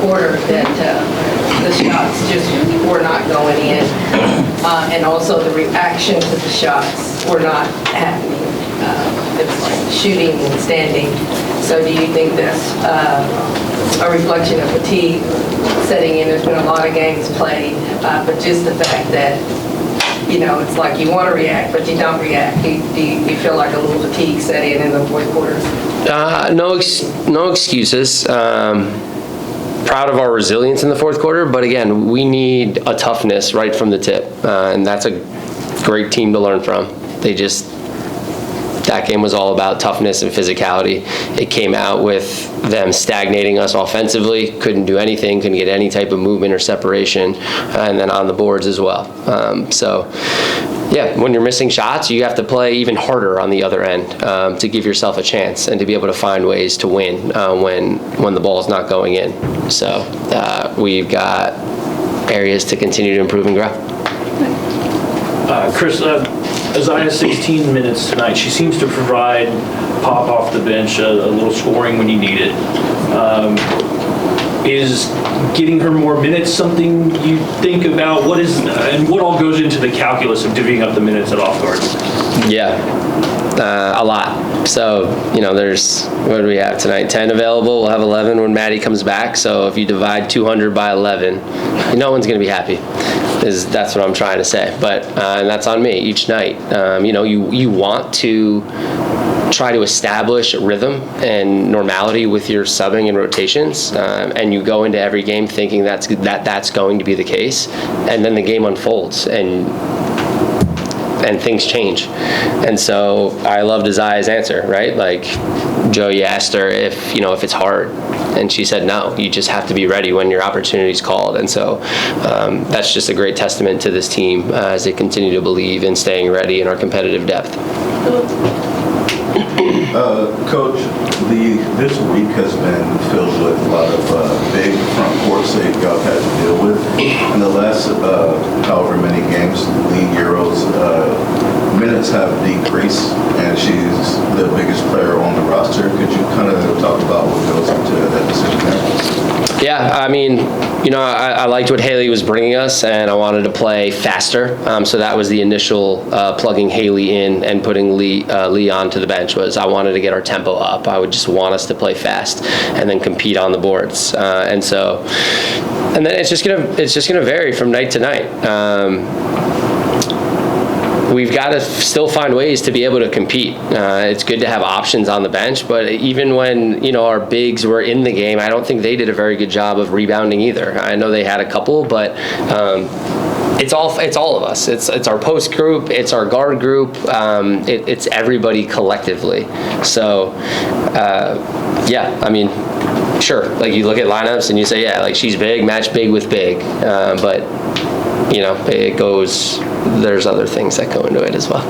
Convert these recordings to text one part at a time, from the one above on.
quarter that the shots just were not going in, and also the reaction to the shots were not happening. It was like shooting and standing. So do you think that's a reflection of fatigue setting in? There's been a lot of games played, but just the fact that, you know, it's like you want to react, but you don't react. Do you feel like a little fatigue set in the fourth quarter? No excuses. Proud of our resilience in the fourth quarter, but again, we need a toughness right from the tip, and that's a great team to learn from. That game was all about toughness and physicality. It came out with them stagnating us offensively, couldn't do anything, couldn't get any type of movement or separation, and then on the boards as well. So yeah, when you're missing shots, you have to play even harder on the other end to give yourself a chance and to be able to find ways to win when the ball's not going in. So we've got areas to continue to improve and grow. Chris, Isaiah, 16 minutes tonight. She seems to provide pop off the bench, a little scoring when you need it. Is getting her more minutes something you think about? And what all goes into the calculus of divvying up the minutes at off guard? Yeah, a lot. So, you know, what do we have tonight? 10 available. We'll have 11 when Maddie comes back. So if you divide 200 by 11, no one's going to be happy. That's what I'm trying to say. But and that's on me each night. You know, you want to try to establish rhythm and normality with your subbing and rotations, and you go into every game thinking that's going to be the case, and then the game unfolds and things change. And so I loved Isaiah's answer, right? Like, Joe, you asked her if it's hard, and she said no. You just have to be ready when your opportunity's called. And so that's just a great testament to this team as they continue to believe in staying ready in our competitive depth. Coach, this week has been filled with a lot of big front courts that y'all had to deal with. In the last however many games, Lee Euro's minutes have decreased, and she's the biggest player on the roster. Could you kind of talk about what goes into that decision there? Yeah, I mean, you know, I liked what Haley was bringing us, and I wanted to play faster. So that was the initial plugging Haley in and putting Lee onto the bench. Was I wanted to get our tempo up. I would just want us to play fast and then compete on the boards. And then it's just gonna vary from night to night. We've got to still find ways to be able to compete. It's good to have options on the bench, but even when, you know, our bigs were in the game, I don't think they did a very good job of rebounding either. I know they had a couple, but it's all of us. It's our post group, it's our guard group, it's everybody collectively. So yeah, I mean, sure, like you look at lineups and you say, yeah, like she's big, match big with big, but you know, there's other things that go into it as well.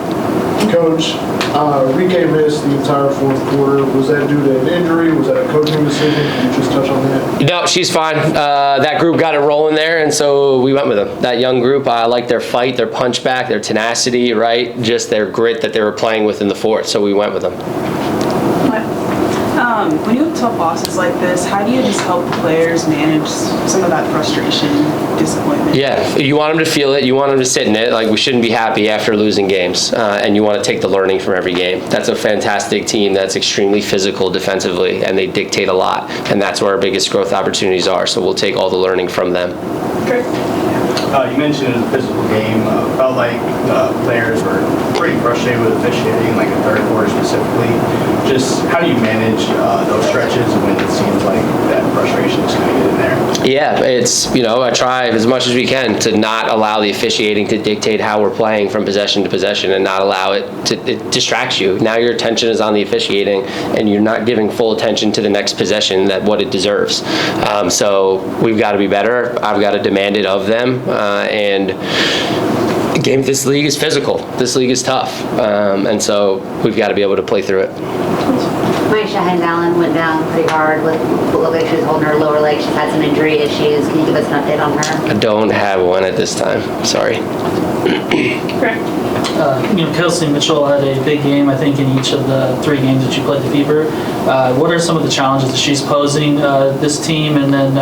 Coach, Rike missed the entire fourth quarter. Was that due to an injury? Was that a coaching decision? Can you just touch on that? No, she's fine. That group got it rolling there, and so we went with them. That young group, I like their fight, their punch back, their tenacity, right? Just their grit that they were playing with in the fourth, so we went with them. When you have tough losses like this, how do you just help players manage some of that frustration, disappointment? Yeah, you want them to feel it. You want them to sit in it. Like, we shouldn't be happy after losing games, and you want to take the learning from every game. That's a fantastic team that's extremely physical defensively, and they dictate a lot, and that's where our biggest growth opportunities are, so we'll take all the learning from them. Okay. You mentioned it was a physical game. Felt like players were pretty frustrated with officiating, like the third quarter specifically. Just how do you manage those stretches when it seems like that frustration is going to get in there? Yeah, it's, you know, I try as much as we can to not allow the officiating to dictate how we're playing from possession to possession and not allow it distracts you. Now your attention is on the officiating and you're not giving full attention to the next possession what it deserves. So we've got to be better. I've got to demand it of them. And this league is physical. This league is tough. And so we've got to be able to play through it. Maisha Allen went down pretty hard. Looked like she was holding her lower leg. She's had some injury issues. Can you give us an update on her? I don't have one at this time. Sorry. Kelsey Mitchell had a big game, I think, in each of the 3 games that you played the Fever. What are some of the challenges that she's posing this team? And then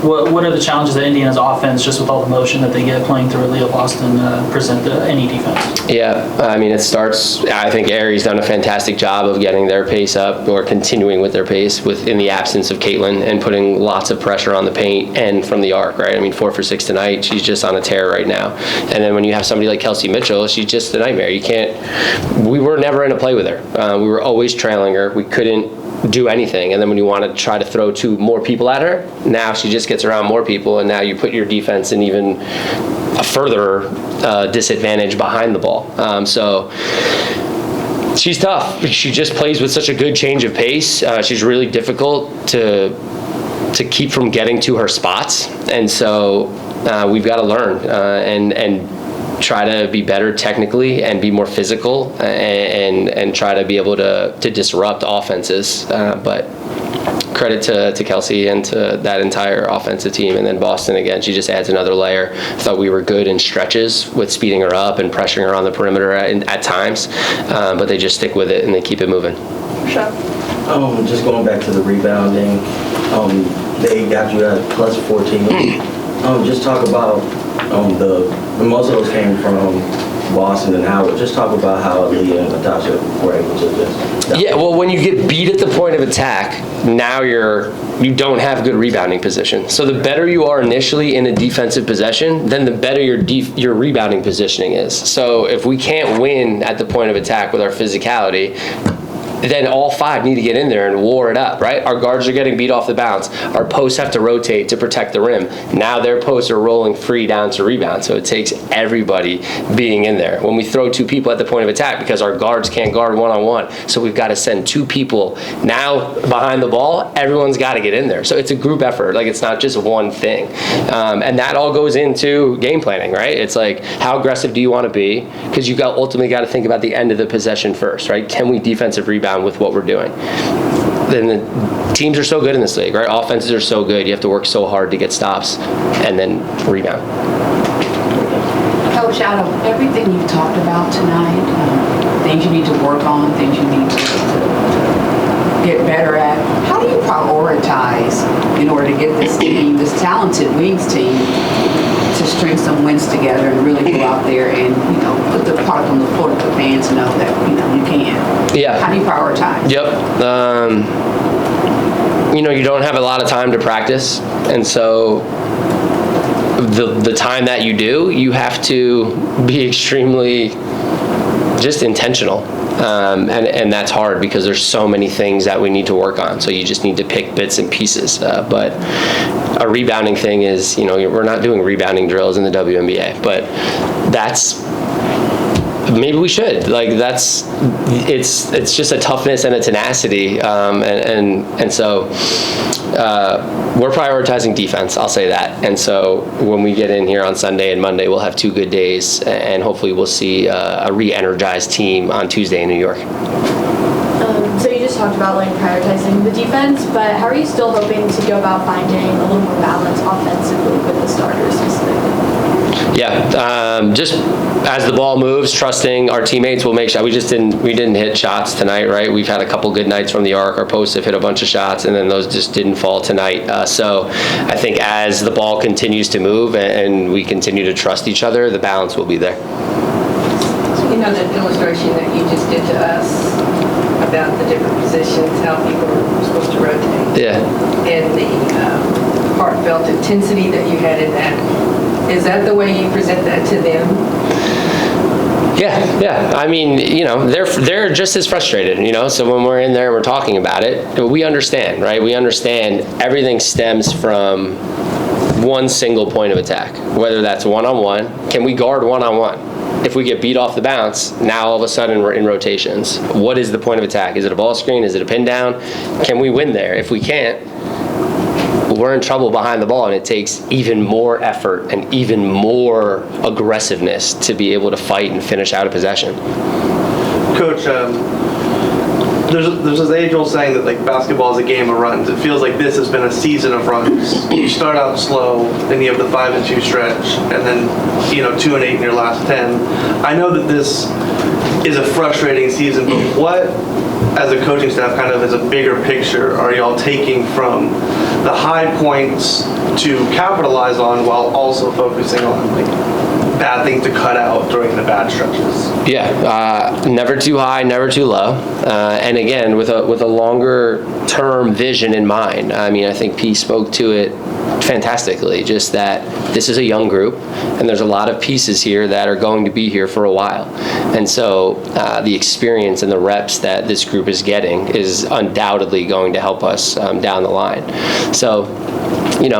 what are the challenges that Indiana's offense, just with all the motion that they get playing through Leo Boston, present to any defense? Yeah, I mean, it starts, I think Aries done a fantastic job of getting their pace up or continuing with their pace in the absence of Caitlin and putting lots of pressure on the paint and from the arc, right? I mean, 4 for 6 tonight. She's just on a tear right now. And then when you have somebody like Kelsey Mitchell, she's just a nightmare. We were never in a play with her. We were always trailing her. We couldn't do anything. And then when you want to try to throw 2 more people at her, now she just gets around more people, and now you put your defense in even a further disadvantage behind the ball. So she's tough. She just plays with such a good change of pace. She's really difficult to keep from getting to her spots, and so we've got to learn and try to be better technically and be more physical and try to be able to disrupt offenses. But credit to Kelsey and to that entire offensive team. And then Boston, again, she just adds another layer. I thought we were good in stretches with speeding her up and pressuring her on the perimeter at times, but they just stick with it and they keep it moving. Sure. Just going back to the rebounding, they got you at plus 14. Just talk about most of those came from Boston and Howard. Just talk about how Leah and Natasha were able to just... Yeah, well, when you get beat at the point of attack, now you don't have good rebounding position. So the better you are initially in a defensive possession, then the better your rebounding positioning is. So if we can't win at the point of attack with our physicality, then all 5 need to get in there and war it up, right? Our guards are getting beat off the bounce. Our posts have to rotate to protect the rim. Now their posts are rolling free down to rebound, so it takes everybody being in there. When we throw 2 people at the point of attack because our guards can't guard one-on-one, so we've got to send 2 people now behind the ball, everyone's got to get in there. So it's a group effort. Like, it's not just one thing. And that all goes into game planning, right? It's like, how aggressive do you want to be? Because you ultimately got to think about the end of the possession first, right? Can we defensive rebound with what we're doing? Then the teams are so good in this league, right? Offenses are so good. You have to work so hard to get stops and then rebound. Coach, out of everything you've talked about tonight, things you need to work on, things you need to get better at, how do you prioritize in order to get this team, this talented Wings team, to string some wins together and really go out there and, put the product on the floor to the fans know that, you can? Yeah. How do you prioritize? Yep. You don't have a lot of time to practice, and so the time that you do, you have to be extremely just intentional. And that's hard because there's so many things that we need to work on. So you just need to pick bits and pieces. But a rebounding thing is, we're not doing rebounding drills in the WNBA, but maybe we should. It's just a toughness and a tenacity, and so we're prioritizing defense. I'll say that. And so when we get in here on Sunday and Monday, we'll have 2 good days, and hopefully we'll see a re-energized team on Tuesday in New York. So you just talked about prioritizing the defense, but how are you still hoping to go about finding a little more balance offensively with the starters specifically? Yeah, just as the ball moves, trusting our teammates will make sure. We didn't hit shots tonight, right? We've had a couple good nights from the arc. Our posts have hit a bunch of shots, and then those just didn't fall tonight. So I think as the ball continues to move and we continue to trust each other, the balance will be there. The illustration that you just did to us about the different positions, how people are supposed to rotate. Yeah. And the heartfelt intensity that you had in that. Is that the way you present that to them? Yeah. I mean, they're just as frustrated, So when we're in there and we're talking about it, we understand, right? We understand everything stems from one single point of attack, whether that's one-on-one. Can we guard one-on-one? If we get beat off the bounce, now all of a sudden we're in rotations. What is the point of attack? Is it a ball screen? Is it a pin down? Can we win there? If we can't, we're in trouble behind the ball, and it takes even more effort and even more aggressiveness to be able to fight and finish out a possession. Coach, there's this age-old saying that like basketball is a game of runs. It feels like this has been a season of runs. You start out slow, then you have the 5-2 stretch, and then 2-8 in your last 10. I know that this is a frustrating season, but what, as a coaching staff, kind of as a bigger picture, are y'all taking from the high points to capitalize on while also focusing on like bad things to cut out during the bad stretches? Yeah, never too high, never too low, and again with a longer term vision in mind. I mean, I think P spoke to it fantastically. Just that this is a young group, and there's a lot of pieces here that are going to be here for a while, and so the experience and the reps that this group is getting is undoubtedly going to help us down the line. So, you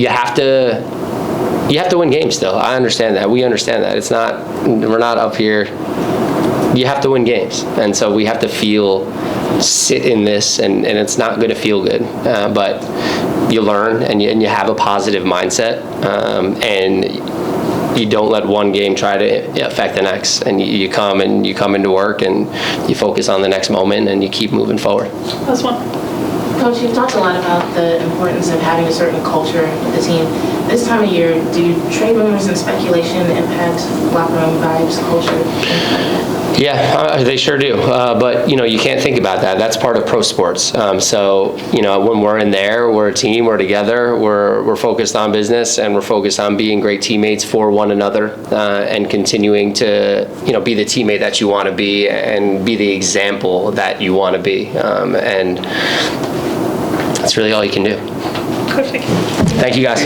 have to. You have to win games still. I understand that. We understand that. We're not up here. You have to win games. And so we have to sit in this, and it's not going to feel good. But you learn, and you have a positive mindset, and you don't let one game try to affect the next. And you come into work, and you focus on the next moment, and you keep moving forward. That's one. Coach, you've talked a lot about the importance of having a certain culture with the team. This time of year, do trade rumors and speculation impact locker room vibes, culture, things like that? Yeah, they sure do. But you can't think about that. That's part of pro sports. So when we're in there, we're a team. We're together. We're focused on business, and we're focused on being great teammates for one another, and continuing to be the teammate that you want to be, and be the example that you want to be. And that's really all you can do. Perfect. Thank you, guys.